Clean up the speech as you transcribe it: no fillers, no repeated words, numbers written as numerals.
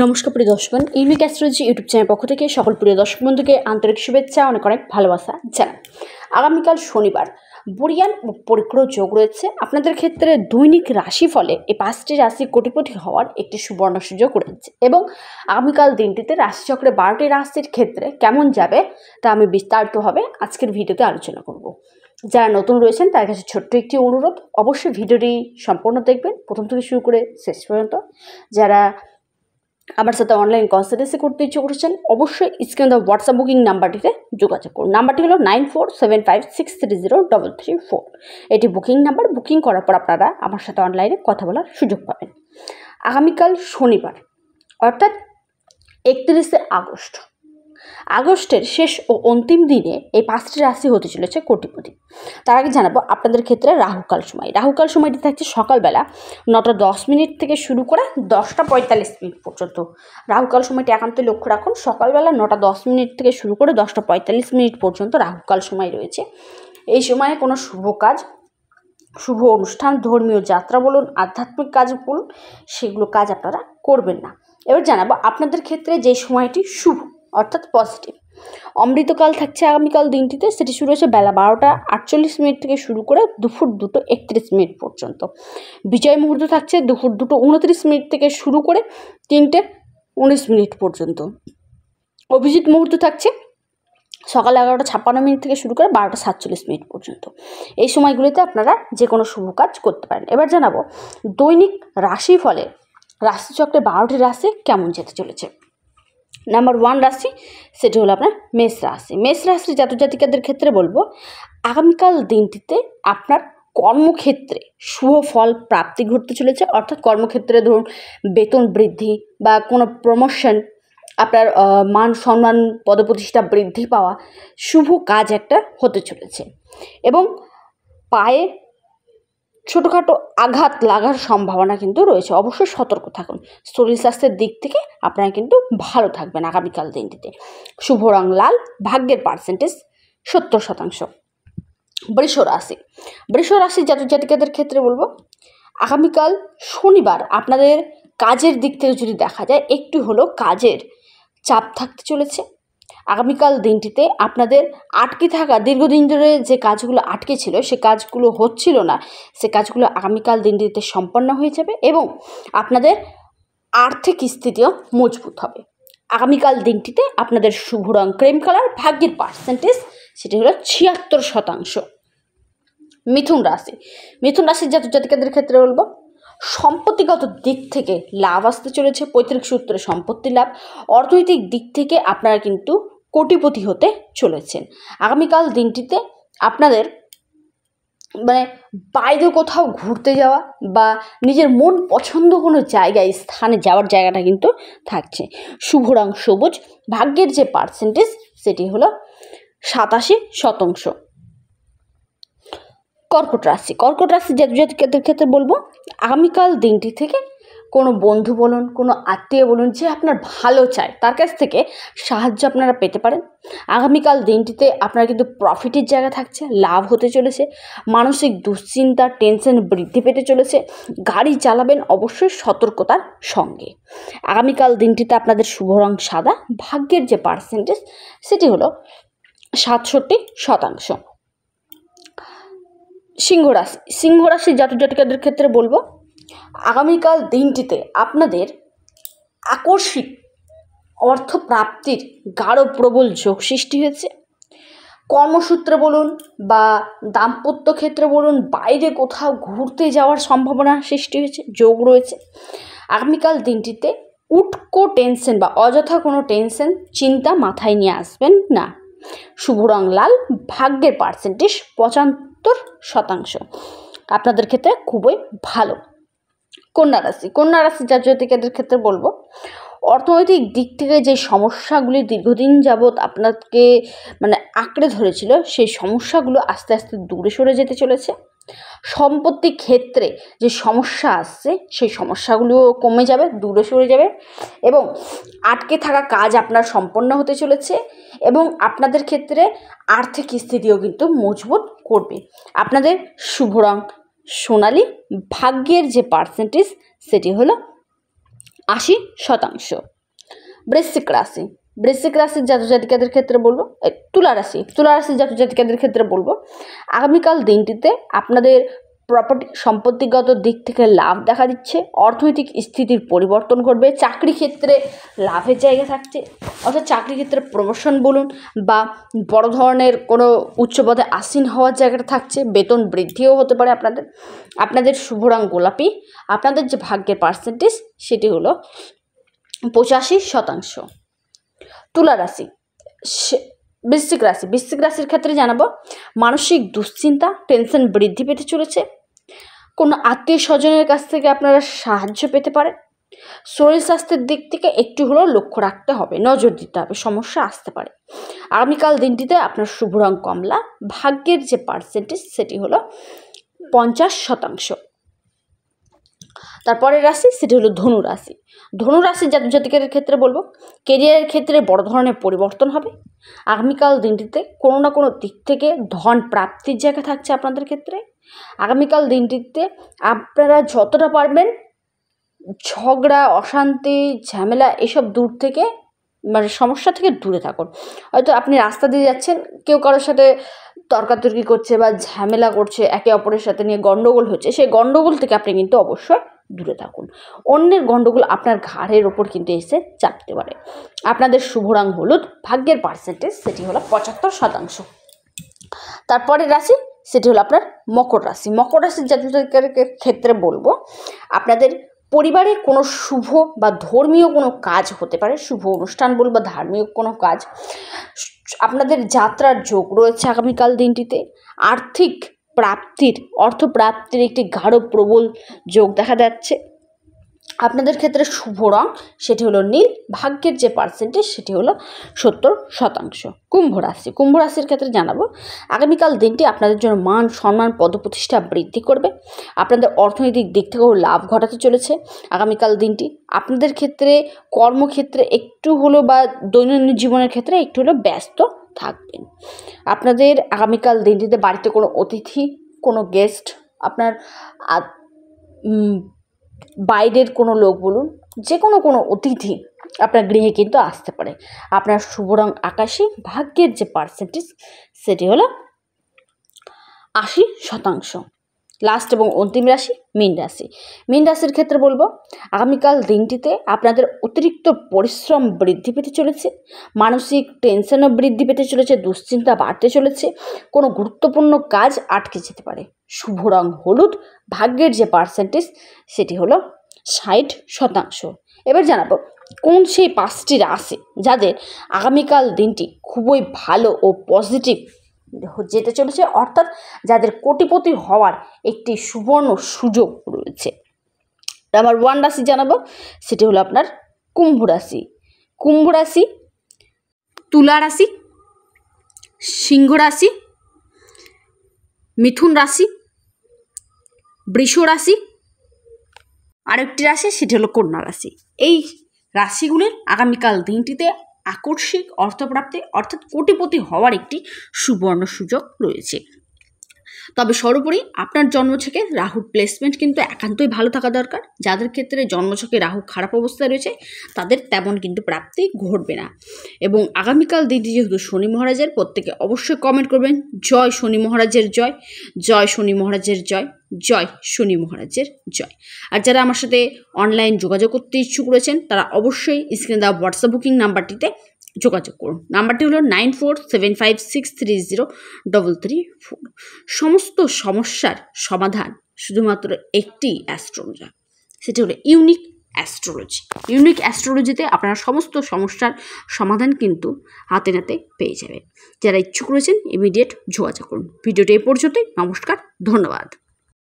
নমস্কার প্রিয় দর্শকগণ, unique astrology YouTube channel পক্ষ থেকে সকল প্রিয় দর্শক বন্ধুকে আন্তরিক শুভেচ্ছা, অনেক অনেক ভালোবাসা জানাই। আগামীকাল শনিবার বরিয়ান ও পরিক্রম যোগ রয়েছে। আপনাদের ক্ষেত্রে দৈনিক রাশিফলে এই 5টি রাশি কোটিপতি হওয়ার একটি সুবর্ণ সুযোগ রয়েছে এবং আগামীকাল দিনটিতে রাশিচক্রে 12টি রাশির ক্ষেত্রে কেমন যাবে তা আমি বিস্তারিতভাবে আজকের ভিডিওতে আলোচনা করব। যারা নতুন রয়েছেন তার কাছে ছোট্ট একটি অনুরোধ, অবশ্যই ভিডিওটি সম্পূর্ণ দেখবেন প্রথম থেকে শুরু করে শেষ পর্যন্ত। যারা আমার সাথে অনলাইন কনসালটেন্সি করতে ইচ্ছে করছেন অবশ্যই স্ক্রিনে দেওয়া হোয়াটসঅ্যাপ বুকিং নাম্বারটিতে যোগাযোগ করুন। নাম্বারটি হলো 9475630334। এটি বুকিং নাম্বার। বুকিং করার পর আপনারা আমার সাথে অনলাইনে কথা বলার সুযোগ পাবেন। আগামীকাল শনিবার অর্থাৎ 31শে আগস্টের শেষ ও অন্তিম দিনে এই 5টি রাশি হতে চলেছে কোটিপতি। তার আগে জানাবো আপনাদের ক্ষেত্রে রাহুকাল সময়। রাহুকাল সময়টি থাকছে সকালবেলা 9টা 10 মিনিট থেকে শুরু করে 10টা 45 মিনিট পর্যন্ত। রাহুকাল সময়টি একান্ত লক্ষ্য রাখুন। সকালবেলা 9টা 10 মিনিট থেকে শুরু করে 10টা 45 মিনিট পর্যন্ত রাহুকাল সময় রয়েছে। এই সময়ে কোনো শুভ কাজ, শুভ অনুষ্ঠান, ধর্মীয় যাত্রা বলুন, আধ্যাত্মিক কাজ বলুন, সেগুলো কাজ আপনারা করবেন না। এবার জানাবো আপনাদের ক্ষেত্রে যে সময়টি শুভ অর্থাৎ পজিটিভ। অমৃতকাল থাকছে আগামীকাল দিনটিতে। সেটি শুরু হয়েছে বেলা 12টা 48 মিনিট থেকে শুরু করে দুপুর 2টা 31 মিনিট পর্যন্ত। বিজয় মুহূর্ত থাকছে দুপুর 2টা 29 মিনিট থেকে শুরু করে 3টে 19 মিনিট পর্যন্ত। অভিজিৎ মুহূর্ত থাকছে সকাল 11টা 56 মিনিট থেকে শুরু করে 12টা 47 মিনিট পর্যন্ত। এই সময়গুলিতে আপনারা যে কোনো শুভ কাজ করতে পারেন। এবার জানাবো দৈনিক রাশিফলে রাশিচক্রে 12টি রাশি কেমন যেতে চলেছে। নাম্বার 1 রাশি, সেটি হলো আপনার মেষ রাশি। মেষ রাশির জাতক জাতিকাদের ক্ষেত্রে বলবো আগামীকাল দিনটিতে আপনার কর্মক্ষেত্রে শুভ ফল প্রাপ্তি ঘটতে চলেছে। অর্থাৎ কর্মক্ষেত্রে ধরুন বেতন বৃদ্ধি বা কোনো প্রমোশন, আপনার মান সম্মান পদপ্রতিষ্ঠা বৃদ্ধি পাওয়া, শুভ কাজ একটা হতে চলেছে এবং পায়ে ছোটোখাটো আঘাত লাগার সম্ভাবনা কিন্তু রয়েছে। অবশ্যই সতর্ক থাকুন। শরীর স্বাস্থ্যের দিক থেকে আপনারা কিন্তু ভালো থাকবেন আগামীকাল দিনটিতে। শুভ রং লাল, ভাগ্যের পার্সেন্টেজ 70%। বৃষ রাশি, বৃষ রাশির জাতক জাতিকাদের ক্ষেত্রে বলবো আগামীকাল শনিবার আপনাদের কাজের দিক থেকে যদি দেখা যায় একটু হলেও কাজের চাপ থাকতে চলেছে। আগামীকাল দিনটিতে আপনাদের আটকে থাকা দীর্ঘদিন ধরে যে কাজগুলো আটকে ছিল, সে কাজগুলো হচ্ছিল না, সে কাজগুলো আগামীকাল দিনটিতে সম্পন্ন হয়ে যাবে এবং আপনাদের আর্থিক স্থিতিও মজবুত হবে। আগামীকাল দিনটিতে আপনাদের শুভ রং ক্রিম কালার, ভাগ্যের পার্সেন্টেজ সেটি হলো 76%। মিথুন রাশি, মিথুন রাশির জাতক জাতিকাদের ক্ষেত্রে বলবো সম্পত্তিগত দিক থেকে লাভ আসতে চলেছে। পৈতৃক সূত্রে সম্পত্তি লাভ। অর্থনৈতিক দিক থেকে আপনারা কিন্তু কোটিপতি হতে চলেছেন। আগামীকাল দিনটিতে আপনাদের বাইরে কোথাও ঘুরতে যাওয়া বা নিজের মন পছন্দ কোনো জায়গায় স্থানে যাওয়ার জায়গাটা কিন্তু থাকছে। শুভ রং সবুজ, ভাগ্যের যে পার্সেন্টেজ সেটি হলো 87%। কর্কট রাশি, কর্কট রাশির জাতক জাতিকাদের ক্ষেত্রে বলবো আগামীকাল দিনটি থেকে কোনো বন্ধু বলুন, কোনো আত্মীয় বলুন, যে আপনার ভালো চায় তার কাছ থেকে সাহায্য আপনারা পেতে পারেন। আগামীকাল দিনটিতে আপনার কিন্তু প্রফিটের জায়গা থাকছে, লাভ হতে চলেছে। মানসিক দুশ্চিন্তা, টেনশন বৃদ্ধি পেতে চলেছে। গাড়ি চালাবেন অবশ্যই সতর্কতার সঙ্গে। আগামীকাল দিনটিতে আপনাদের শুভ রং সাদা, ভাগ্যের যে পার্সেন্টেজ সেটি হলো 67%। সিংহ রাশি, সিংহ রাশির জাতক জাতিকাদের ক্ষেত্রে বলবো আগামীকাল দিনটিতে আপনাদের আকস্মিক অর্থপ্রাপ্তির গাঢ় প্রবল যোগ সৃষ্টি হয়েছে। কর্মসূত্রে বলুন বা দাম্পত্য ক্ষেত্রে বলুন, বাইরে কোথাও ঘুরতে যাওয়ার সম্ভাবনা সৃষ্টি হয়েছে, যোগ রয়েছে। আগামীকাল দিনটিতে উটকো টেনশন বা অযথা কোনো টেনশন চিন্তা মাথায় নিয়ে আসবেন না। শুভ রং লাল, ভাগ্যের পার্সেন্টেজ 75%। আপনাদের ক্ষেত্রে খুবই ভালো। কন্যা রাশি, কন্যা রাশির জাতক জাতিকাদের ক্ষেত্রে বলবো অর্থনৈতিক দিক থেকে যে সমস্যাগুলি দীর্ঘদিন যাবৎ আপনাকে আঁকড়ে ধরেছিল, সেই সমস্যাগুলো আস্তে আস্তে দূরে সরে যেতে চলেছে। সম্পত্তি ক্ষেত্রে যে সমস্যা আসছে সেই সমস্যাগুলো কমে যাবে, দূরে সরে যাবে এবং আটকে থাকা কাজ আপনার সম্পন্ন হতে চলেছে এবং আপনাদের ক্ষেত্রে আর্থিক স্থিতিও কিন্তু মজবুত করবে। আপনাদের শুভ রং সোনালি, ভাগ্যের যে পার্সেন্টেজ সেটি হলো 80%। বৃশ্চিক রাশি, বৃশ্চিক রাশির জাতক জাতিকাদের ক্ষেত্রে বলবো, তুলা রাশির জাতক জাতিকাদের ক্ষেত্রে বলবো আগামীকাল দিনটিতে আপনাদের প্রপার্টি সম্পত্তিগত দিক থেকে লাভ দেখা দিচ্ছে, অর্থনৈতিক স্থিতির পরিবর্তন ঘটবে, চাকরি ক্ষেত্রে লাভের জায়গা থাকছে, অর্থাৎ চাকরি ক্ষেত্রে প্রমোশন বলুন বা বড় ধরনের কোনো উচ্চ পদে আসীন হওয়ার জায়গাটা থাকছে, বেতন বৃদ্ধিও হতে পারে আপনাদের শুভ রং গোলাপি, আপনাদের যে ভাগ্যের পার্সেন্টেজ সেটি হলো 85%। তুলা রাশি, বৃশ্চিক রাশির ক্ষেত্রে জানাবো মানসিক দুশ্চিন্তা টেনশন বৃদ্ধি পেতে চলেছে, কোনো আত্মীয় স্বজনের কাছ থেকে আপনারা সাহায্য পেতে পারেন, শরীর স্বাস্থ্যের দিক থেকে একটু হলেও লক্ষ্য রাখতে হবে, নজর দিতে হবে, সমস্যা আসতে পারে। আগামীকাল দিনটিতে আপনার শুভ রং কমলা, ভাগ্যের যে পার্সেন্টেজ সেটি হলো 50%। তারপরের রাশি সেটি হলো ধনু রাশির জাতক জাতিকাদের ক্ষেত্রে বলবো কেরিয়ারের ক্ষেত্রে বড় ধরনের পরিবর্তন হবে। আগামীকাল দিনটিতে কোনো না কোনো দিক থেকে ধন প্রাপ্তির জায়গা থাকছে আপনাদের ক্ষেত্রে। আগামীকাল দিনটিতে আপনারা যতটা পারবেন ঝগড়া অশান্তি ঝামেলা এসব দূর থেকে মানে সমস্যা থেকে দূরে থাকুন। হয়তো আপনি রাস্তা দিয়ে যাচ্ছেন, কেউ কারোর সাথে তর্কাতর্কি করছে বা ঝামেলা করছে, একে অপরের সাথে নিয়ে গণ্ডগোল হচ্ছে, সেই গণ্ডগোল থেকে আপনি কিন্তু অবশ্যই দূরে থাকুন। অন্যের গণ্ডগোল আপনার ঘাড়ের ওপর কিন্তু এসে চাপতে পারে। আপনাদের শুভ রং হলুদ, ভাগ্যের পার্সেন্টেজ সেটি হলো 75%। তারপরের রাশি সেটি হলো আপনার মকর রাশির জাতকের ক্ষেত্রে বলবো আপনাদের পরিবারে কোনো শুভ বা ধর্মীয় কোনো কাজ হতে পারে, শুভ অনুষ্ঠান বলবো ধার্মিক কোনো কাজ, আপনাদের যাত্রার যোগ রয়েছে আগামীকাল দিনটিতে। আর্থিক প্রাপ্তির অর্থপ্রাপ্তির একটি গাঢ় প্রবল যোগ দেখা যাচ্ছে। আপনাদের ক্ষেত্রে শুভ রং সেটি হলো নীল, ভাগ্যের যে পার্সেন্টেজ সেটি হলো 70%। কুম্ভ রাশির ক্ষেত্রে জানাবো আগামীকাল দিনটি আপনাদের জন্য মান সম্মান পদপ্রতিষ্ঠা বৃদ্ধি করবে, আপনাদের অর্থনৈতিক দিক থেকেও লাভ ঘটাতে চলেছে। আগামীকাল দিনটি আপনাদের ক্ষেত্রে কর্মক্ষেত্রে একটু হলো বা দৈনন্দিন জীবনের ক্ষেত্রে একটু হলো ব্যস্ত থাকবেন। আপনাদের আগামীকাল দিনটিতে বাড়িতে কোনো অতিথি, কোনো গেস্ট, আপনার বাইরের কোনো লোক বলুন, যে কোনো অতিথি আপনার গৃহে কিন্তু আসতে পারে। আপনার শুভ রং আকাশী, ভাগ্যের যে পার্সেন্টেজ সেটি হলো 80%। লাস্ট এবং অন্তিম রাশি মীন রাশির ক্ষেত্রে বলবো আগামীকাল দিনটিতে আপনাদের অতিরিক্ত পরিশ্রম বৃদ্ধি পেতে চলেছে, মানসিক টেনশনও বৃদ্ধি পেতে চলেছে, দুশ্চিন্তা বাড়তে চলেছে, কোনো গুরুত্বপূর্ণ কাজ আটকে যেতে পারে। শুভ রং হলুদ, ভাগ্যের যে পার্সেন্টেজ সেটি হলো 60%। এবার জানাবো কোন সেই 5টি রাশি যাদের আগামীকাল দিনটি খুবই ভালো ও পজিটিভ যেতে চলেছে, অর্থাৎ যাদের কোটিপতি হওয়ার একটি সুবর্ণ সুযোগ রয়েছে। নাম্বার 1 রাশি জানাবো সেটি হলো আপনার কুম্ভ রাশি, তুলা রাশি, সিংহ রাশি, মিথুন রাশি, বৃষ রাশি, আরেকটি রাশি সেটি হলো কন্যা রাশি। এই রাশিগুলির আগামীকাল দিনটিতে আকস্মিক অর্থপ্রাপ্তি অর্থাৎ কোটিপতি হওয়ার একটি সুবর্ণ সুযোগ রয়েছে। তবে সর্বোপরি আপনার জন্মছকে রাহুর প্লেসমেন্ট কিন্তু একান্তই ভালো থাকা দরকার। যাদের ক্ষেত্রে জন্মছকে রাহু খারাপ অবস্থায় রয়েছে তাদের তেমন কিন্তু প্রাপ্তি ঘটবে না। এবং আগামীকাল দিনটি যেহেতু শনি মহারাজের, প্রত্যেকে অবশ্যই কমেন্ট করবেন জয় শনি মহারাজের জয়, জয় শনি মহারাজের জয়, জয় শনি মহারাজের জয়। আর যারা আমার সাথে অনলাইন যোগাযোগ করতে ইচ্ছুক রয়েছেন তারা অবশ্যই স্ক্রিনে দেওয়া হোয়াটসঅ্যাপ বুকিং নাম্বারটিতে যোগাযোগ করুন। নাম্বারটি হলো 9475633334। সমস্ত সমস্যার সমাধান শুধুমাত্র একটি অ্যাস্ট্রোলজার, সেটি হলো ইউনিক অ্যাস্ট্রোলজিতে আপনারা সমস্ত সমস্যার সমাধান কিন্তু হাতে নাতে পেয়ে যাবেন। যারা ইচ্ছুক রয়েছেন ইমিডিয়েট যোগাযোগ করুন। ভিডিওটি এই পর্যন্তই। নমস্কার, ধন্যবাদ।